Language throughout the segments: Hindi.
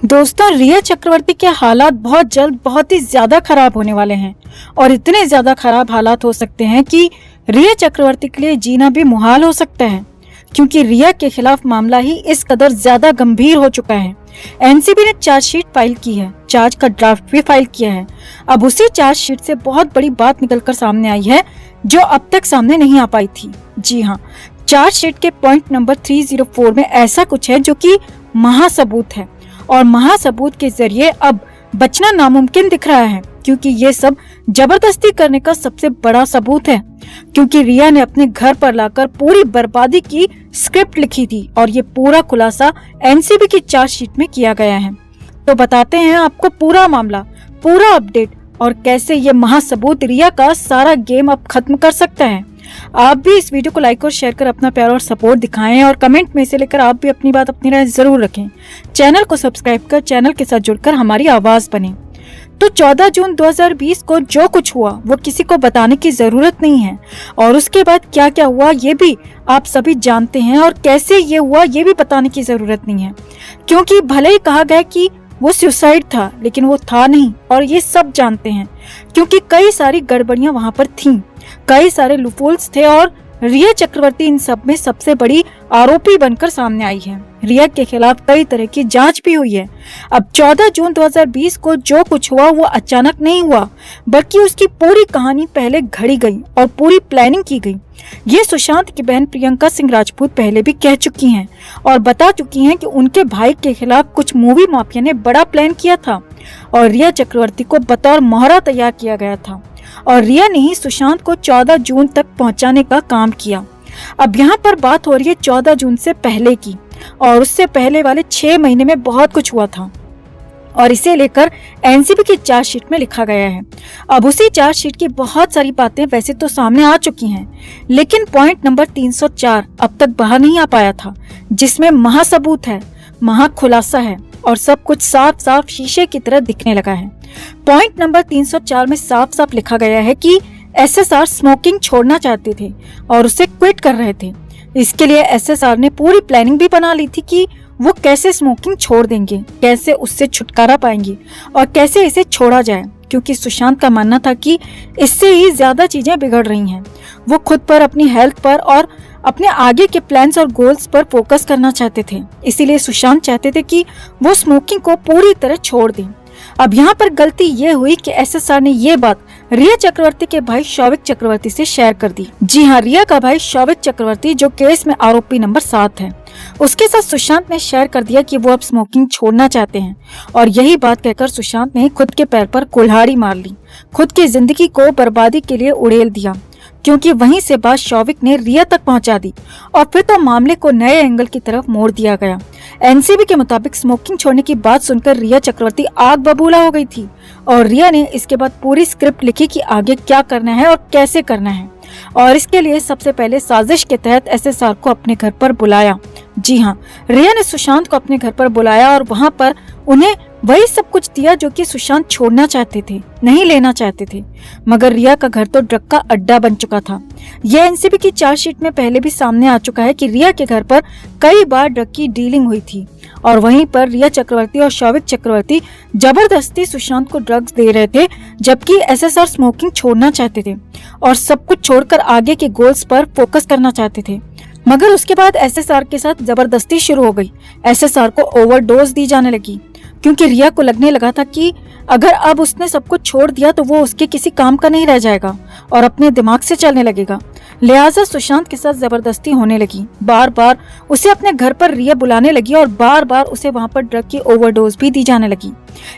दोस्तों, रिया चक्रवर्ती के हालात बहुत जल्द बहुत ही ज्यादा खराब होने वाले हैं और इतने ज्यादा खराब हालात हो सकते हैं कि रिया चक्रवर्ती के लिए जीना भी मुहाल हो सकता है, क्योंकि रिया के खिलाफ मामला ही इस कदर ज्यादा गंभीर हो चुका है। एनसीबी ने चार्जशीट फाइल की है, चार्ज का ड्राफ्ट भी फाइल किया है। अब उसी चार्जशीट से बहुत बड़ी बात निकलकर सामने आई है जो अब तक सामने नहीं आ पाई थी। जी हाँ, चार्जशीट के पॉइंट नंबर 304 में ऐसा कुछ है जो कि महासबूत है और महासबूत के जरिए अब बचना नामुमकिन दिख रहा है, क्योंकि ये सब जबरदस्ती करने का सबसे बड़ा सबूत है। क्योंकि रिया ने अपने घर पर लाकर पूरी बर्बादी की स्क्रिप्ट लिखी थी और ये पूरा खुलासा एनसीबी की चार्जशीट में किया गया है। तो बताते हैं आपको पूरा मामला, पूरा अपडेट और कैसे ये महासबूत रिया का सारा गेम अब खत्म कर सकता है। आप भी इस वीडियो को लाइक और शेयर कर अपना प्यार और सपोर्ट दिखाएं और कमेंट में से लेकर आप भी अपनी बात, अपनी राय जरूर रखें। चैनल को सब्सक्राइब कर चैनल के साथ जुड़कर हमारी आवाज बने। तो 14 जून 2020 को जो कुछ हुआ वो किसी को बताने की जरूरत नहीं है और उसके बाद क्या क्या हुआ ये भी आप सभी जानते हैं और कैसे ये हुआ ये भी बताने की जरूरत नहीं है, क्योंकि भले ही कहा गया कि वो सुसाइड था, लेकिन वो था नहीं और ये सब जानते हैं, क्योंकि कई सारी गड़बड़ियां वहां पर थीं, कई सारे लूपहोल्स थे और रिया चक्रवर्ती इन सब में सबसे बड़ी आरोपी बनकर सामने आई है। रिया के खिलाफ कई तरह की जांच भी हुई है। अब 14 जून 2020 को जो कुछ हुआ वो अचानक नहीं हुआ, बल्कि उसकी पूरी कहानी पहले घड़ी गई और पूरी प्लानिंग की गई। ये सुशांत की बहन प्रियंका सिंह राजपूत पहले भी कह चुकी हैं और बता चुकी हैं कि उनके भाई के खिलाफ कुछ मूवी माफिया ने बड़ा प्लान किया था और रिया चक्रवर्ती को बतौर मोहरा तैयार किया गया था और रिया ने ही सुशांत को 14 जून तक पहुंचाने का काम किया। अब यहाँ पर बात हो रही है 14 जून से पहले की, और उससे पहले वाले 6 महीने में बहुत कुछ हुआ था और इसे लेकर एनसीबी की चार्जशीट में लिखा गया है। अब उसी चार्जशीट की बहुत सारी बातें वैसे तो सामने आ चुकी हैं, लेकिन पॉइंट नंबर 304 अब तक बाहर नहीं आ पाया था, जिसमें महासबूत है, महाखुलासा है और सब कुछ साफ साफ शीशे की तरह दिखने लगा है। पॉइंट नंबर 304 में साफ साफ लिखा गया है कि एसएसआर स्मोकिंग छोड़ना चाहते थे और उसे क्विट कर रहे थे। इसके लिए एसएसआर ने पूरी प्लानिंग भी बना ली थी कि वो कैसे स्मोकिंग छोड़ देंगे, कैसे उससे छुटकारा पाएंगे और कैसे इसे छोड़ा जाए, क्योंकि सुशांत का मानना था कि इससे ही ज्यादा चीजें बिगड़ रही हैं। वो खुद पर, अपनी हेल्थ पर और अपने आगे के प्लान्स और गोल्स पर फोकस करना चाहते थे। इसीलिए सुशांत चाहते थे कि वो स्मोकिंग को पूरी तरह छोड़ दें। अब यहाँ पर गलती ये हुई कि एसएसआर ने ये बात रिया चक्रवर्ती के भाई शौविक चक्रवर्ती से शेयर कर दी। जी हाँ, रिया का भाई शौविक चक्रवर्ती जो केस में आरोपी नंबर 7 है, उसके साथ सुशांत ने शेयर कर दिया कि वो अब स्मोकिंग छोड़ना चाहते हैं और यही बात कहकर सुशांत ने खुद के पैर पर कुल्हाड़ी मार ली, खुद की जिंदगी को बर्बादी के लिए उड़ेल दिया, क्योंकि वहीं से बात शौविक ने रिया तक पहुंचा दी और फिर तो मामले को नए एंगल की तरफ मोड़ दिया गया। एनसीबी के मुताबिक स्मोकिंग छोड़ने की बात सुनकर रिया चक्रवर्ती आग बबूला हो गई थी और रिया ने इसके बाद पूरी स्क्रिप्ट लिखी कि आगे क्या करना है और कैसे करना है, और इसके लिए सबसे पहले साजिश के तहत एसएसआर को अपने घर पर बुलाया। जी हाँ, रिया ने सुशांत को अपने घर पर बुलाया और वहाँ पर उन्हें वही सब कुछ दिया जो कि सुशांत छोड़ना चाहते थे, नहीं लेना चाहते थे, मगर रिया का घर तो ड्रग का अड्डा बन चुका था। यह एनसीबी की चार्जशीट में पहले भी सामने आ चुका है कि रिया के घर पर कई बार ड्रग की डीलिंग हुई थी और वहीं पर रिया चक्रवर्ती और शौविक चक्रवर्ती जबरदस्ती सुशांत को ड्रग्स दे रहे थे, जबकि एसएसआर स्मोकिंग छोड़ना चाहते थे और सब कुछ छोड़कर आगे के गोल्स पर फोकस करना चाहते थे। मगर उसके बाद एसएसआर के साथ जबरदस्ती शुरू हो गई। एसएसआर को ओवरडोज दी जाने लगी, क्योंकि रिया को लगने लगा था कि अगर अब उसने सब कुछ छोड़ दिया तो वो उसके किसी काम का नहीं रह जाएगा और अपने दिमाग से चलने लगेगा। लिहाजा सुशांत के साथ जबरदस्ती होने लगी। बार बार उसे अपने घर पर रिया बुलाने लगी और बार बार उसे वहां पर ड्रग की ओवरडोज भी दी जाने लगी।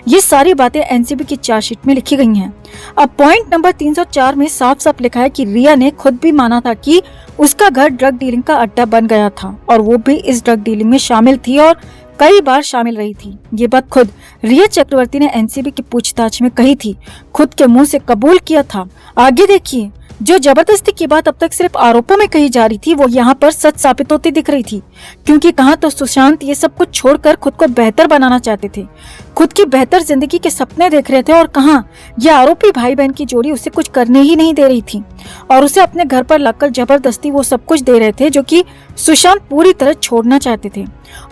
ये सारी बातें एनसीबी की चार्जशीट में लिखी गई हैं। अब पॉइंट नंबर 304 में साफ साफ लिखा है कि रिया ने खुद भी माना था कि उसका घर ड्रग डीलिंग का अड्डा बन गया था और वो भी इस ड्रग डीलिंग में शामिल थी और कई बार शामिल रही थी। ये बात खुद रिया चक्रवर्ती ने एनसीबी की पूछताछ में कही थी, खुद के मुंह से कबूल किया था। आगे देखिए, जो जबरदस्ती की बात अब तक सिर्फ आरोपों में कही जा रही थी वो यहाँ पर सच साबित होती दिख रही थी, क्योंकि कहाँ तो सुशांत ये सब कुछ छोड़कर खुद को बेहतर बनाना चाहते थे, खुद की बेहतर जिंदगी के सपने देख रहे थे और कहाँ ये आरोपी भाई बहन की जोड़ी उसे कुछ करने ही नहीं दे रही थी और उसे अपने घर पर लाकर जबरदस्ती वो सब कुछ दे रहे थे जो कि सुशांत पूरी तरह छोड़ना चाहते थे।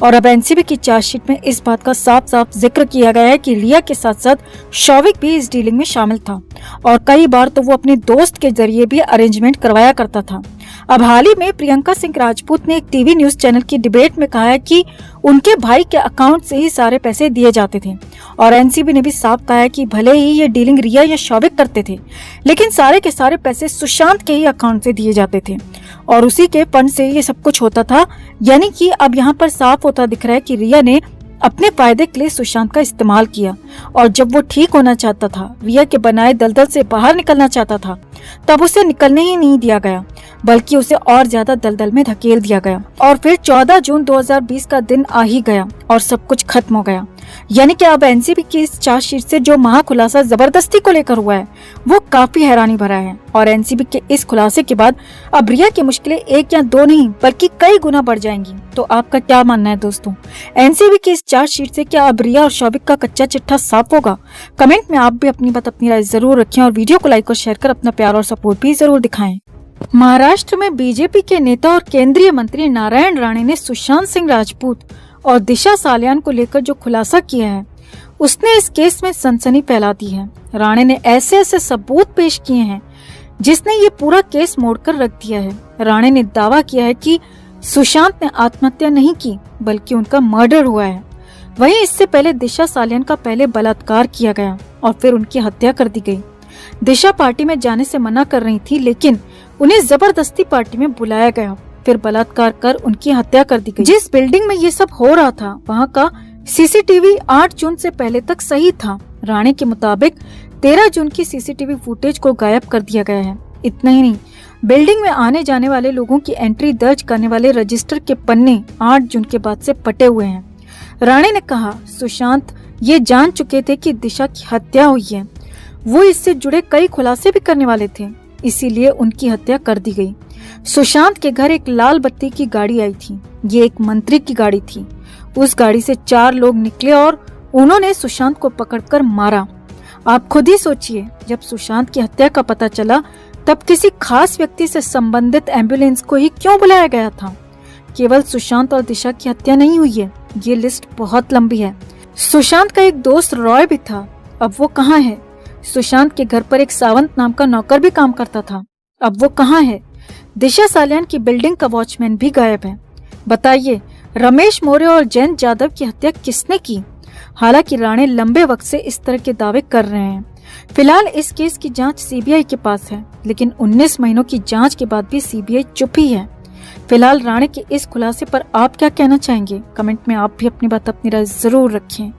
और अब एनसीबी की चार्जशीट में इस बात का साफ साफ जिक्र किया गया है कि रिया के साथ साथ शौविक भी इस डीलिंग में शामिल था और कई बार तो वो अपने दोस्त के जरिए भी अरेंजमेंट करवाया करता था। अब हाल ही में प्रियंका सिंह राजपूत ने एक टीवी न्यूज चैनल की डिबेट में कहा है कि उनके भाई के अकाउंट से ही सारे पैसे दिए जाते थे और एनसीबी ने भी साफ कहा है कि भले ही ये डीलिंग रिया या शौविक करते थे लेकिन सारे के सारे पैसे सुशांत के ही अकाउंट से दिए जाते थे और उसी के फंड से ये सब कुछ होता था। यानी कि अब यहाँ पर साफ होता दिख रहा है कि रिया ने अपने फायदे के लिए सुशांत का इस्तेमाल किया और जब वो ठीक होना चाहता था, रिया के बनाए दलदल से बाहर निकलना चाहता था, तब उसे निकलने ही नहीं दिया गया बल्कि उसे और ज्यादा दलदल में धकेल दिया गया। और फिर 14 जून 2020 का दिन आ ही गया और सब कुछ खत्म हो गया। यानी कि अब एनसीबी की इस चार्जशीट से जो महाखुलासा जबरदस्ती को लेकर हुआ है वो काफी हैरानी भरा है और एनसीबी के इस खुलासे के बाद अब रिया की मुश्किलें एक या दो नहीं बल्कि कई गुना बढ़ जाएंगी। तो आपका क्या मानना है दोस्तों, एनसीबी की इस चार्जशीट से क्या अब रिया और शौविक का कच्चा चिट्ठा साफ होगा? कमेंट में आप भी अपनी बात अपनी राय जरूर रखें और वीडियो को लाइक और शेयर कर अपना प्यार और सपोर्ट भी जरूर दिखाएं। महाराष्ट्र में बीजेपी के नेता और केंद्रीय मंत्री नारायण राणे ने सुशांत सिंह राजपूत और दिशा सालियान को लेकर जो खुलासा किया है उसने इस केस में सनसनी फैला दी है। राणे ने ऐसे ऐसे सबूत पेश किए हैं जिसने ये पूरा केस मोड़कर रख दिया है। राणे ने दावा किया है कि सुशांत ने आत्महत्या नहीं की बल्कि उनका मर्डर हुआ है। वहीं इससे पहले दिशा सालियान का पहले बलात्कार किया गया और फिर उनकी हत्या कर दी गई। दिशा पार्टी में जाने से मना कर रही थी लेकिन उन्हें जबरदस्ती पार्टी में बुलाया गया, फिर बलात्कार कर उनकी हत्या कर दी गई। जिस बिल्डिंग में ये सब हो रहा था वहाँ का सीसीटीवी 8 जून से पहले तक सही था। राणे के मुताबिक 13 जून की सीसीटीवी फुटेज को गायब कर दिया गया है। इतना ही नहीं, बिल्डिंग में आने जाने वाले लोगों की एंट्री दर्ज करने वाले रजिस्टर के पन्ने 8 जून के बाद से पटे हुए हैं। राणे ने कहा सुशांत ये जान चुके थे कि दिशा की हत्या हुई है, वो इससे जुड़े कई खुलासे भी करने वाले थे, इसीलिए उनकी हत्या कर दी गई। सुशांत के घर एक लाल बत्ती की गाड़ी आई थी, ये एक मंत्री की गाड़ी थी। उस गाड़ी से 4 लोग निकले और उन्होंने सुशांत को पकड़कर मारा। आप खुद ही सोचिए, जब सुशांत की हत्या का पता चला तब किसी खास व्यक्ति से संबंधित एम्बुलेंस को ही क्यों बुलाया गया था? केवल सुशांत और दिशा की हत्या नहीं हुई है, ये लिस्ट बहुत लंबी है। सुशांत का एक दोस्त रॉय भी था, अब वो कहाँ है? सुशांत के घर पर एक सावंत नाम का नौकर भी काम करता था, अब वो कहाँ है? दिशा सालियान की बिल्डिंग का वॉचमैन भी गायब है। बताइए, रमेश मौर्य और जयंत जाधव की हत्या किसने की? हालांकि राणे लंबे वक्त से इस तरह के दावे कर रहे हैं। फिलहाल इस केस की जांच सीबीआई के पास है, लेकिन 19 महीनों की जांच के बाद भी सीबीआई चुप ही है। फिलहाल राणे के इस खुलासे पर आप क्या कहना चाहेंगे? कमेंट में आप भी अपनी बात अपनी राय जरूर रखें।